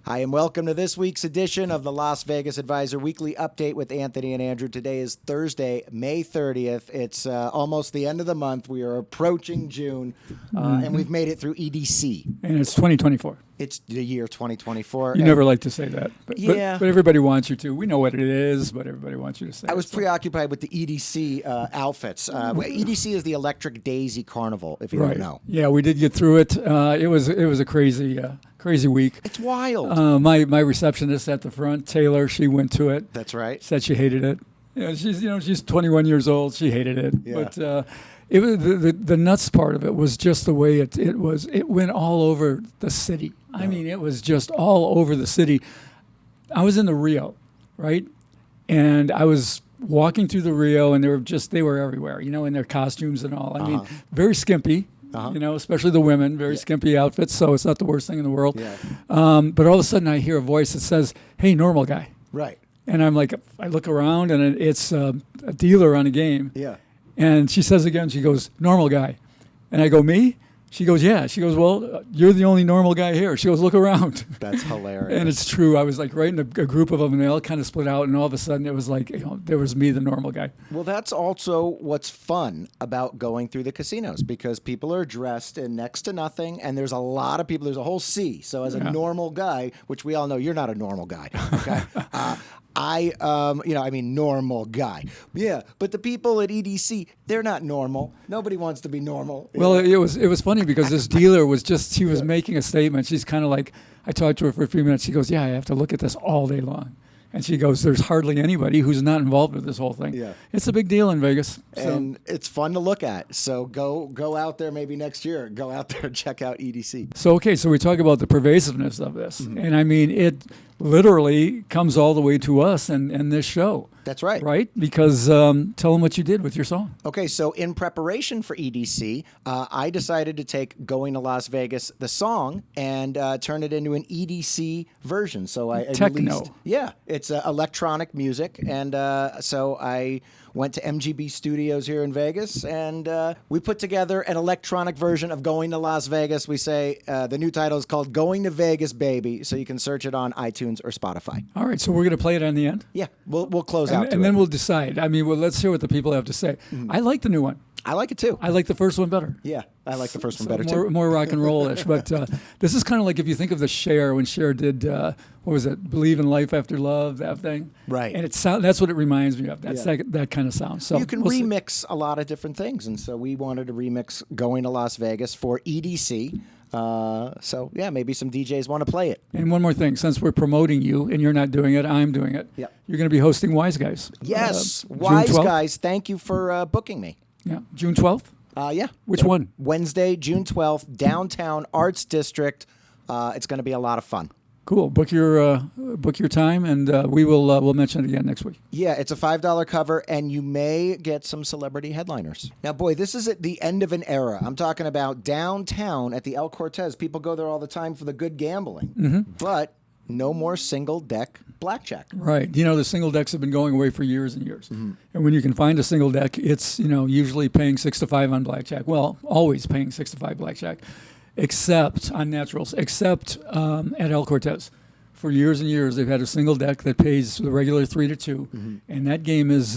Hi, and welcome to this week's edition of the Las Vegas Advisor Weekly Update with Anthony and Andrew. Today is Thursday, May 30th. It's almost the end of the month. We are approaching June, and we've made it through EDC. And it's 2024. It's the year 2024. You never like to say that. But, yeah. but everybody wants you to. We know what it is, but everybody wants you to say it. I was preoccupied with the EDC outfits. EDC is the Electric Daisy Carnival, if you don't know. Yeah, we did get through it. It was a crazy week. It's wild. My receptionist at the front, Taylor, she went to it. That's right. Said she hated it. She's 21 years old. She hated it. Yeah. But it was the nuts part of it was just the way it was. It went all over the city. I mean, it was just all over the city. I was in the Rio, right? And I was walking through the Rio, and they were everywhere, in their costumes and all. I mean, very skimpy. Especially the women, very skimpy outfits, so it's not the worst thing in the world. Yeah. But all of a sudden I hear a voice that says, "Hey, normal guy." Right. And I'm like, I look around, and it's a dealer on a game. Yeah. And she says again, she goes, "Normal guy." And I go, "Me?" She goes, "Yeah." She goes, "Well, you're the only normal guy here." She goes, "Look around." That's hilarious. And it's true. I was like right in a group of them, and they all kind of split out, and all of a sudden it was like, there was me, the normal guy. Well, that's also what's fun about going through the casinos, because people are dressed in next to nothing, and there's a lot of people. There's a whole sea. So as a normal guy, which we all know you're not a normal guy, okay? Normal guy. Yeah, but the people at EDC, they're not normal. Nobody wants to be normal. Well, it was funny because this dealer was she was making a statement. She's kind of like, I talked to her for a few minutes. She goes, "Yeah, I have to look at this all day long." And she goes, "There's hardly anybody who's not involved with this whole thing." Yeah. It's a big deal in Vegas. And it's fun to look at. So go out there maybe next year. Go out there and check out EDC. So we talk about the pervasiveness of this. Mm-hmm. And I mean, it literally comes all the way to us and this show. That's right. Right? Because tell them what you did with your song. Okay, so in preparation for EDC, I decided to take Going to Las Vegas, the song, and turn it into an EDC version. So I Techno. It's electronic music. And so I went to MGB Studios here in Vegas, and we put together an electronic version of Going to Las Vegas. We say the new title is called Going to Vegas, Baby, so you can search it on iTunes or Spotify. All right, so we're going to play it on the end? Yeah, we'll close out and then we'll decide. I mean, let's hear what the people have to say. Mm-hmm. I like the new one. I like it too. I like the first one better. Yeah, I like the first one better too. More rock and roll-ish. But this is kind of like if you think of the Cher, when Cher did, what was it, Believe in Life After Love, that thing? Right. And that's what it reminds me of. That's that kind of sound. So you can remix a lot of different things. And so we wanted to remix Going to Las Vegas for EDC. Maybe some DJs want to play it. And one more thing, since we're promoting you and you're not doing it, I'm doing it. Yep. You're going to be hosting WISEGUYS. Yes, WISEGUYS. Thank you for booking me. Yeah, June 12th? Yeah. Which one? Wednesday, June 12th, Downtown Arts District. It's going to be a lot of fun. Cool. Book your time, and we'll mention it again next week. Yeah, it's a $5 cover, and you may get some celebrity headliners. Now, boy, this is at the end of an era. I'm talking about downtown at the El Cortez. People go there all the time for the good gambling, but no more single-deck blackjack. Right. The single decks have been going away for years and years. Mm-hmm. And when you can find a single deck, it's usually paying 6 to 5 on blackjack. Well, always paying 6 to 5 blackjack. Except on naturals, at El Cortez. For years and years, they've had a single deck that pays the regular 3 to 2, and that game is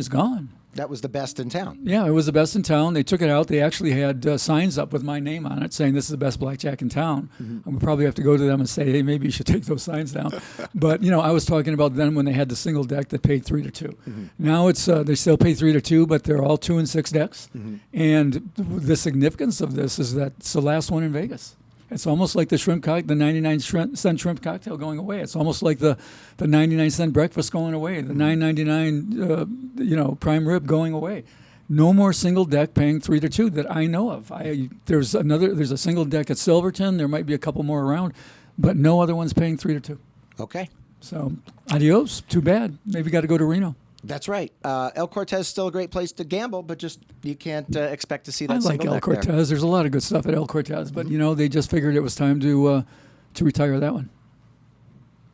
gone. That was the best in town. Yeah, it was the best in town. They took it out. They actually had signs up with my name on it saying this is the best blackjack in town. Mm-hmm. And we probably have to go to them and say, hey, maybe you should take those signs down. But, I was talking about then when they had the single deck that paid 3 to 2. Mm-hmm. Now it's they still pay 3 to 2, but they're all 2 and 6 decks. Mm-hmm. And the significance of this is that it's the last one in Vegas. It's almost like the 99-cent shrimp cocktail going away. It's almost like the 99-cent breakfast going away, the $9.99 prime rib going away. No more single deck paying 3 to 2 that I know of. There's a single deck at Silverton. There might be a couple more around, but no other one's paying 3 to 2. Okay. So adios. Too bad. Maybe got to go to Reno. That's right. El Cortez is still a great place to gamble, but just you can't expect to see that. I like El Cortez. There. There's a lot of good stuff at El Cortez, but they just figured it was time to retire that one.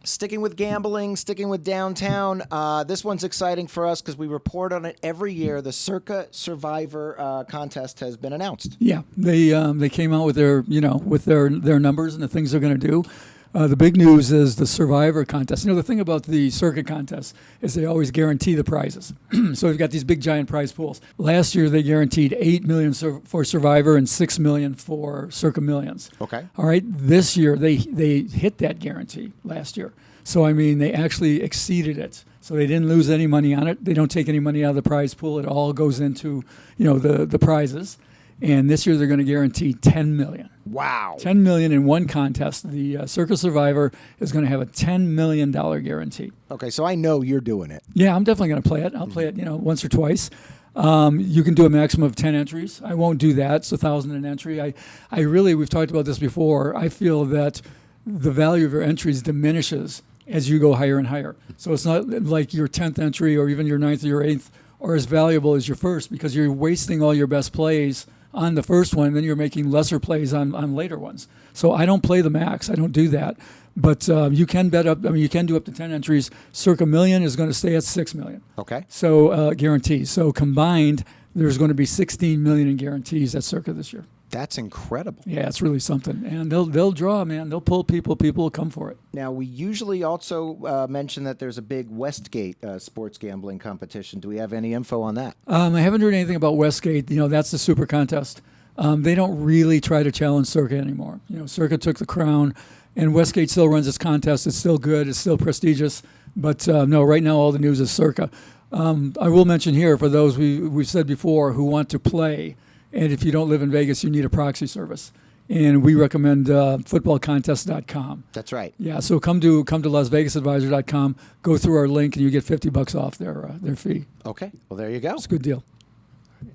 Sticking with gambling, sticking with downtown. This one's exciting for us because we report on it every year. The CIRCA Survivor contest has been announced. Yeah, they came out with their numbers and the things they're going to do. The big news is the Survivor contest. The thing about the CIRCA contest is they always guarantee the prizes. So we've got these big giant prize pools. Last year they guaranteed $8 million for Survivor and $6 million for CIRCA Millions. Okay. All right. This year they hit that guarantee last year. So I mean they actually exceeded it. So they didn't lose any money on it. They don't take any money out of the prize pool. It all goes into the prizes. And this year they're going to guarantee $10 million. Wow. $10 million in one contest. The CIRCA Survivor is going to have a $10 million guarantee. Okay, so I know you're doing it. Yeah, I'm definitely going to play it. I'll play it, once or twice. You can do a maximum of 10 entries. I won't do that. It's $1,000 an entry. I really, we've talked about this before. I feel that the value of your entries diminishes as you go higher and higher. So it's not like your 10th entry or even your 9th or your 8th are as valuable as your first because you're wasting all your best plays on the first one, then you're making lesser plays on later ones. So I don't play the max. I don't do that. But you can bet up. I mean, you can do up to 10 entries. CIRCA Million is going to stay at $6 million. Okay. So guarantees. So combined, there's going to be $16 million in guarantees at CIRCA this year. That's incredible. Yeah, it's really something. And they'll draw, man. They'll pull people. People will come for it. Now, we usually also mention that there's a big Westgate sports gambling competition. Do we have any info on that? I haven't heard anything about Westgate. That's the super contest. They don't really try to challenge CIRCA anymore. CIRCA took the crown, and Westgate still runs its contest. It's still good. It's still prestigious. But no, right now all the news is CIRCA. I will mention here for those we've said before who want to play, and if you don't live in Vegas, you need a proxy service. And we recommend footballcontest.com. That's right. Yeah, so come to LasVegasAdvisor.com, go through our link, and you get $50 off their fee. Okay. Well, there you go. It's a good deal.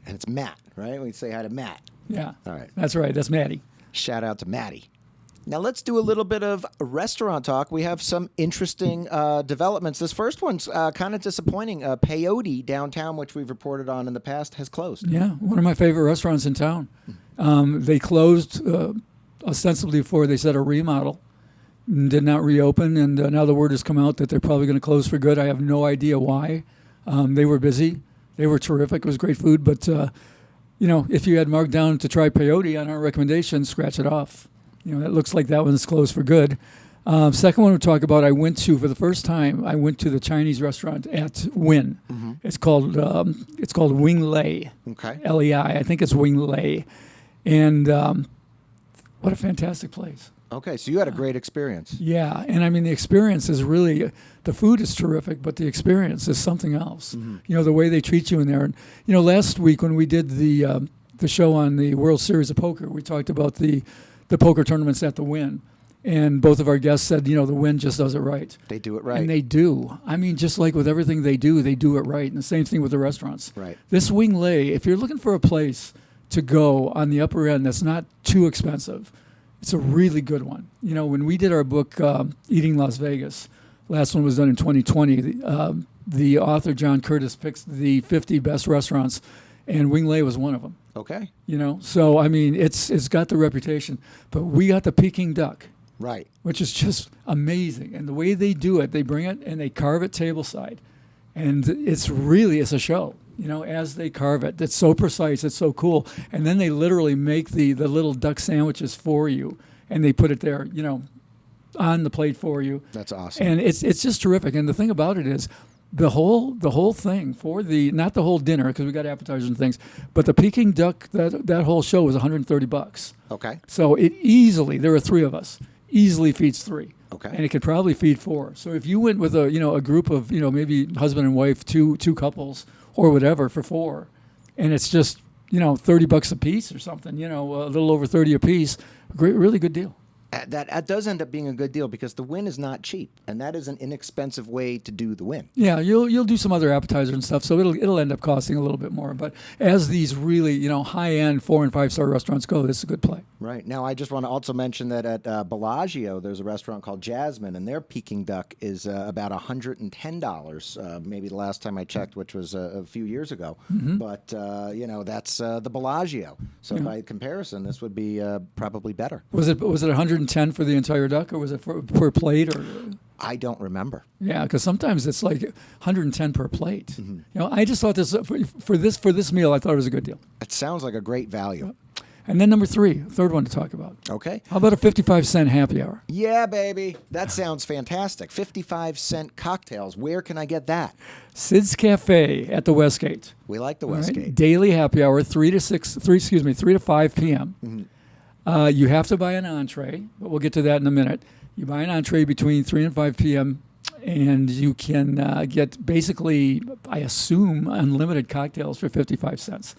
And it's Matt, right? We say hi to Matt. Yeah. All right. That's right. That's Maddie. Shout out to Maddie. Now let's do a little bit of restaurant talk. We have some interesting developments. This first one's kind of disappointing. Peyote downtown, which we've reported on in the past, has closed. Yeah, one of my favorite restaurants in town. They closed ostensibly before they said a remodel, did not reopen, and now the word has come out that they're probably going to close for good. I have no idea why. They were busy. They were terrific. It was great food, but if you had marked down to try peyote on our recommendation, scratch it off. That looks like that one's closed for good. Second one we'll talk about, I went to, for the first time, I went to the Chinese restaurant at Wynn. Mm-hmm. It's called Wing Lei. Okay. Lei. I think it's Wing Lei. And what a fantastic place. Okay, so you had a great experience. Yeah, and I mean, the experience is really, the food is terrific, but the experience is something else. Mm-hmm. The way they treat you in there. And, last week when we did the show on the World Series of Poker, we talked about the poker tournaments at the Wynn. And both of our guests said, the Wynn just does it right. They do it right. And they do. I mean, just like with everything they do it right. And the same thing with the restaurants. Right. This Wing Lei, if you're looking for a place to go on the upper end that's not too expensive, it's a really good one. When we did our book, Eating Las Vegas, last one was done in 2020, the author, John Curtis, picks the 50 best restaurants, and Wing Lei was one of them. Okay. So, I mean, it's got the reputation. But we got the Peking duck. Right. Which is just amazing. And the way they do it, they bring it and they carve it tableside. And it's a show, as they carve it. It's so precise. It's so cool. And then they literally make the little duck sandwiches for you. And they put it there, on the plate for you. That's awesome. And it's just terrific. And the thing about it is, the whole thing for not the whole dinner, because we got appetizers and things, but the Peking duck, that whole show was $130. Okay. So it easily, there are three of us, easily feeds three. Okay. And it could probably feed four. So if you went with a group of maybe husband and wife, two couples or whatever for four, and it's just $30 a piece or something, a little over 30 a piece, really good deal. That does end up being a good deal because the Wynn is not cheap, and that is an inexpensive way to do the Wynn. Yeah, you'll do some other appetizer and stuff, so it'll end up costing a little bit more. But as these really high-end 4- and 5-star restaurants go, this is a good play. Right. Now, I just want to also mention that at Bellagio, there's a restaurant called Jasmine, and their Peking duck is about $110. Maybe the last time I checked, which was a few years ago. Mm-hmm. But that's the Bellagio. So by comparison, this would be probably better. Was it 110 for the entire duck, or was it per plate? Or I don't remember. Yeah, because sometimes it's like 110 per plate. Mm-hmm. I just thought this for this meal, I thought it was a good deal. It sounds like a great value. And then number 3, third one to talk about. Okay. How about a 55-cent happy hour? Yeah, baby. That sounds fantastic. 55-cent cocktails. Where can I get that? Sid's Cafe at the Westgate. We like the All right? Westgate. Daily happy hour, 3 to 5 p.m. Mm-hmm. You have to buy an entree, but we'll get to that in a minute. You buy an entree between 3 and 5 p.m., and you can get basically, I assume, unlimited cocktails for 55 cents.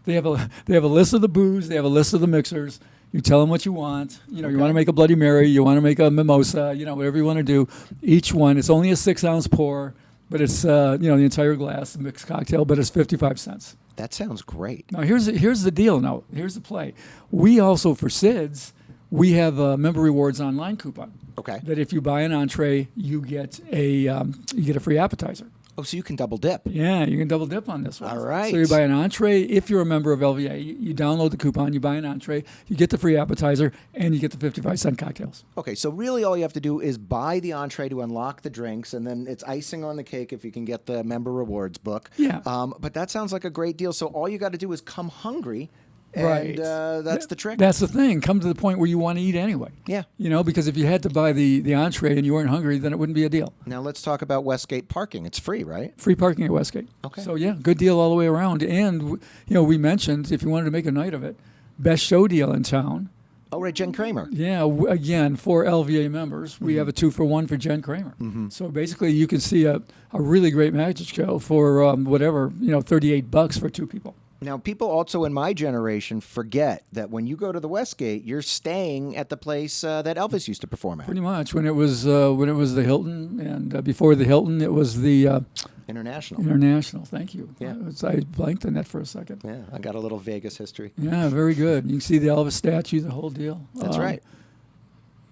They have a list of the booze. They have a list of the mixers. You tell them what you want. You want to make a Bloody Mary. You want to make a mimosa. Whatever you want to do. Each one, it's only a 6-ounce pour, but it's the entire glass, mixed cocktail, but it's 55 cents. That sounds great. Now here's the deal. Now here's the play. We also, for Sid's, we have a member rewards online coupon. Okay. That if you buy an entree, you get a free appetizer. Oh, so you can double dip. Yeah, you can double dip on this one. All right. So you buy an entree. If you're a member of LVA, you download the coupon, you buy an entree, you get the free appetizer, and you get the 55-cent cocktails. Okay, so really all you have to do is buy the entree to unlock the drinks, and then it's icing on the cake if you can get the member rewards book. Yeah. But that sounds like a great deal. So all you got to do is come hungry. And Right. That's the trick. That's the thing. Come to the point where you want to eat anyway. Yeah. Because if you had to buy the entree and you weren't hungry, then it wouldn't be a deal. Now let's talk about Westgate parking. It's free, right? Free parking at Westgate. Okay. So yeah, good deal all the way around. And we mentioned if you wanted to make a night of it, best show deal in town. Oh, right, Jen Kramer. Yeah, again, for LVA members, we have a 2-for-1 for Jen Kramer. So basically, you can see a really great magic show for $38 for 2 people. Now, people also in my generation forget that when you go to the Westgate, you're staying at the place that Elvis used to perform at. Pretty much when it was the Hilton, and before the Hilton, it was the International. International. Thank you. Yeah. I blanked on that for a second. Yeah, I got a little Vegas history. Yeah, very good. You can see the Elvis statue, the whole deal. That's right.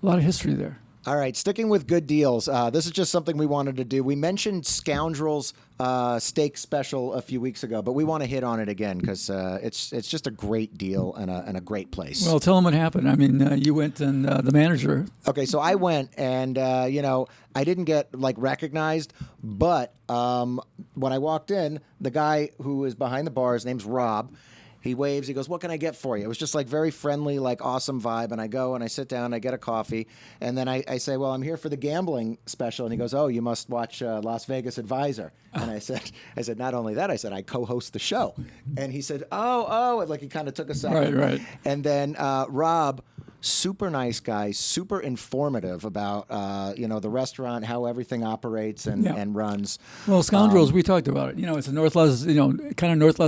A lot of history there. All right, sticking with good deals. This is just something we wanted to do. We mentioned Scoundrels steak special a few weeks ago, but we want to hit on it again because it's just a great deal and a great place. Well, tell them what happened. I mean, you went and the manager. Okay, so I went and I didn't get recognized, but when I walked in, the guy who was behind the bar, his name's Rob. He waves. He goes, "What can I get for you?" It was just very friendly, awesome vibe. And I go and I sit down. I get a coffee, and then I say, "Well, I'm here for the gambling special." And he goes, "Oh, you must watch Las Vegas Advisor." And I said, "Not only that," I said, "I co-host the show." And he said, "Oh," he kind of took a second. Right. And then Rob, super nice guy, super informative about the restaurant, how everything operates and runs. Well, Scoundrels, we talked about it. It's a North Las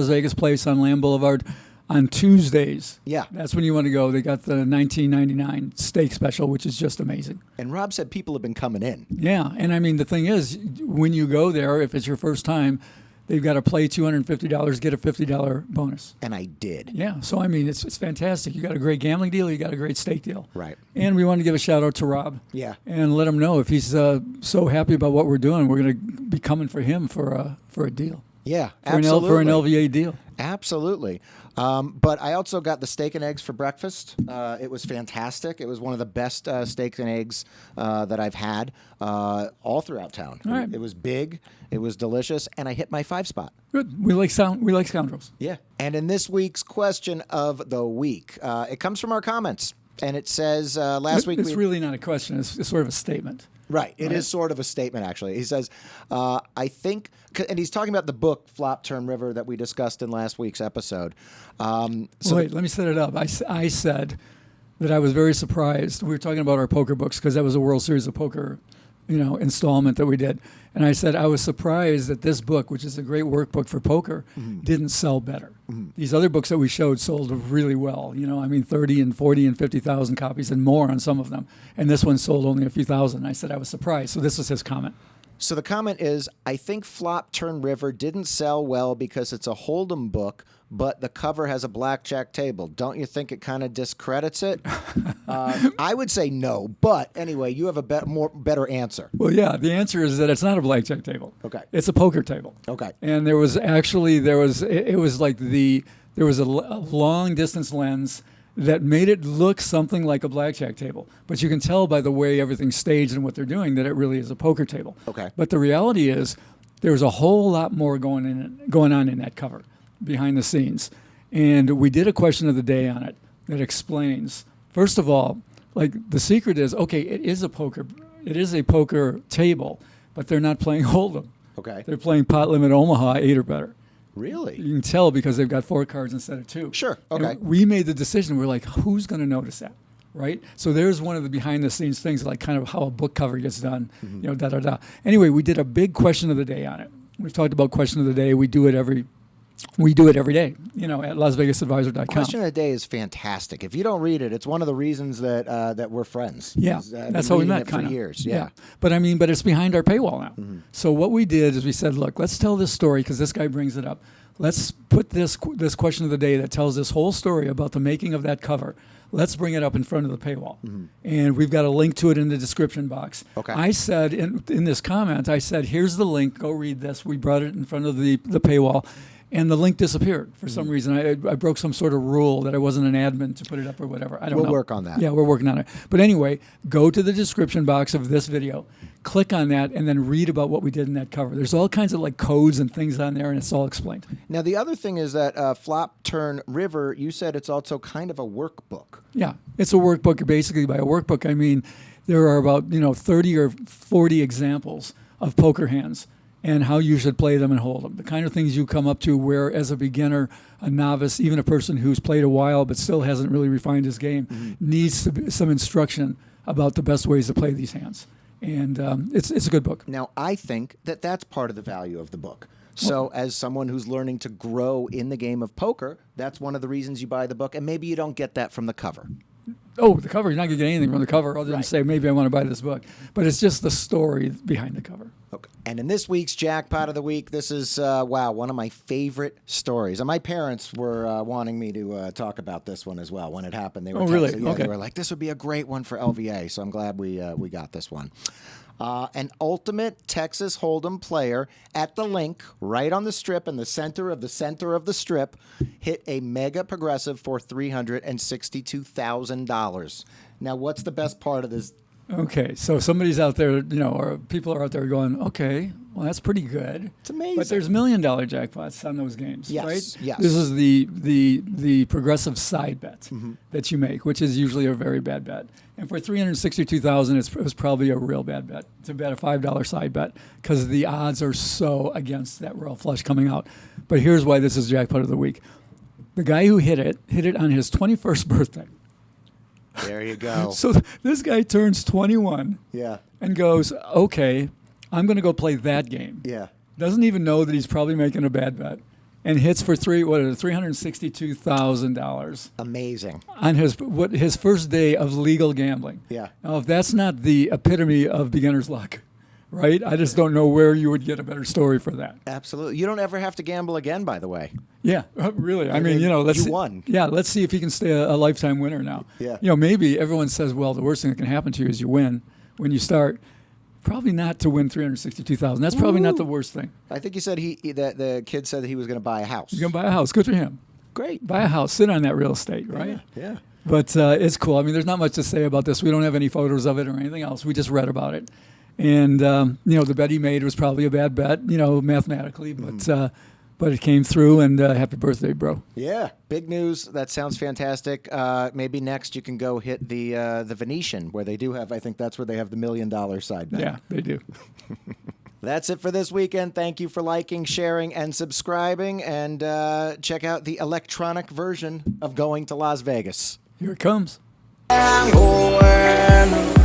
Vegas place on Lamb Boulevard on Tuesdays. Yeah. That's when you want to go. They got the $19.99 steak special, which is just amazing. And Rob said people have been coming in. Yeah, and I mean, the thing is, when you go there, if it's your first time, they've got to play $250, get a $50 bonus. And I did. Yeah, so I mean, it's fantastic. You got a great gambling deal, you got a great steak deal. Right. And we want to give a shout out to Rob. Yeah. And let him know if he's so happy about what we're doing, we're going to be coming for him for a deal. Yeah, for absolutely. For an LVA deal. Absolutely. But I also got the steak and eggs for breakfast. It was fantastic. It was one of the best steaks and eggs that I've had all throughout town. All right. It was big. It was delicious. And I hit my 5 spot. Good. We like Scoundrels. Yeah. And in this week's question of the week, it comes from our comments. And it says last week... It's really not a question. It's sort of a statement. Right. It is sort of a statement, actually. He says, I think, and he's talking about the book, Flop Turn River, that we discussed in last week's episode. Wait, let me set it up. I said that I was very surprised. We were talking about our poker books because that was a World Series of Poker installment that we did. And I said I was surprised that this book, which is a great workbook for poker, didn't sell better. These other books that we showed sold really well. 30 and 40 and 50,000 copies and more on some of them. And this one sold only a few thousand. I said I was surprised. So this was his comment. So the comment is, I think Flop Turn River didn't sell well because it's a Hold'em book, but the cover has a blackjack table. Don't you think it kind of discredits it? I would say no, but anyway, you have a better answer. Well, yeah, the answer is that it's not a blackjack table. Okay. It's a poker table. Okay. And there was a long distance lens that made it look something like a blackjack table. But you can tell by the way everything's staged and what they're doing that it really is a poker table. Okay. But the reality is there's a whole lot more going on in that cover behind the scenes. And we did a question of the day on it. that explains, first of all, like the secret is, okay, it is a poker table, but they're not playing Hold'em. Okay. They're playing pot limit Omaha 8 or better. Really? You can tell because they've got 4 cards instead of 2. Sure. Okay. And we made the decision. We're like, who's going to notice that? Right? So there's one of the behind the scenes things, like kind of how a book cover gets done, da-da-da. Anyway, we did a big question of the day on it. We've talked about question of the day. We do it every day, at LasVegasAdvisor.com. Question of the day is fantastic. If you don't read it, it's one of the reasons that we're friends. Yeah, that's how we met for years. Yeah. But it's behind our paywall now. So what we did is we said, look, let's tell this story because this guy brings it up. Let's put this question of the day that tells this whole story about the making of that cover. Let's bring it up in front of the paywall. And we've got a link to it in the description box. Okay. I said in this comment, here's the link. Go read this. We brought it in front of the paywall. And the link disappeared for some reason. I broke some sort of rule that I wasn't an admin to put it up or whatever. I don't know. We'll work on that. Yeah, we're working on it. But anyway, go to the description box of this video, click on that, and then read about what we did in that cover. There's all kinds of like codes and things on there, and it's all explained. Now, the other thing is that Flop Turn River, you said it's also kind of a workbook. Yeah, it's a workbook. Basically, by a workbook, I mean there are about 30 or 40 examples of poker hands and how you should play them and hold them. The kind of things you come up to where, as a beginner, a novice, even a person who's played a while but still hasn't really refined his game, needs some instruction about the best ways to play these hands. And it's a good book. Now, I think that's part of the value of the book. So as someone who's learning to grow in the game of poker, that's one of the reasons you buy the book, and maybe you don't get that from the cover. Oh, the cover, you're not going to get anything from the cover other than say, maybe I want to buy this book. But it's just the story behind the cover. Okay. And in this week's Jackpot of the Week, this is, one of my favorite stories. And my parents were wanting me to talk about this one as well. When it happened, they were really? Yeah, Okay. They were like, this would be a great one for LVA. So I'm glad we got this one. An ultimate Texas Hold'em player at the link right on the strip in the center of the strip hit a mega progressive for $362,000. Now, what's the best part of this? Okay, so somebody's out there, or people are out there going, okay, well, that's pretty good. It's amazing. But there's $1 million jackpots on those games, Yes, right? yes. This is the progressive side bet that you make, which is usually a very bad bet. And for $362,000, it was probably a real bad bet to bet a $5 side bet because the odds are so against that royal flush coming out. But here's why this is Jackpot of the Week. The guy who hit it on his 21st birthday. There you go. So this guy turns 21 Yeah. and goes, okay, I'm going to go play that game. Yeah. Doesn't even know that he's probably making a bad bet. And hits for $362,000 Amazing. on his first day of legal gambling. Yeah. Now, if that's not the epitome of beginner's luck, right? I just don't know where you would get a better story for that. Absolutely. You don't ever have to gamble again, by the way. Yeah, really. I mean, let's you won. Yeah, let's see if he can stay a lifetime winner now. Yeah. Maybe everyone says, well, the worst thing that can happen to you is you win when you start. Probably not to win $362,000. That's probably not the worst thing. I think you said that the kid said that he was going to buy a house. You're going to buy a house. Good for him. Great. Buy a house. Sit on that real estate, right? Yeah. But it's cool. I mean, there's not much to say about this. We don't have any photos of it or anything else. We just read about it. And, the bet he made was probably a bad bet, mathematically. But it came through, and happy birthday, bro. Yeah. Big news. That sounds fantastic. Maybe next you can go hit the Venetian, where they do have, I think that's where they have the $1 million side bet. Yeah, they do. That's it for this weekend. Thank you for liking, sharing, and subscribing. And check out the electronic version of Going to Las Vegas. Here it comes. I'm going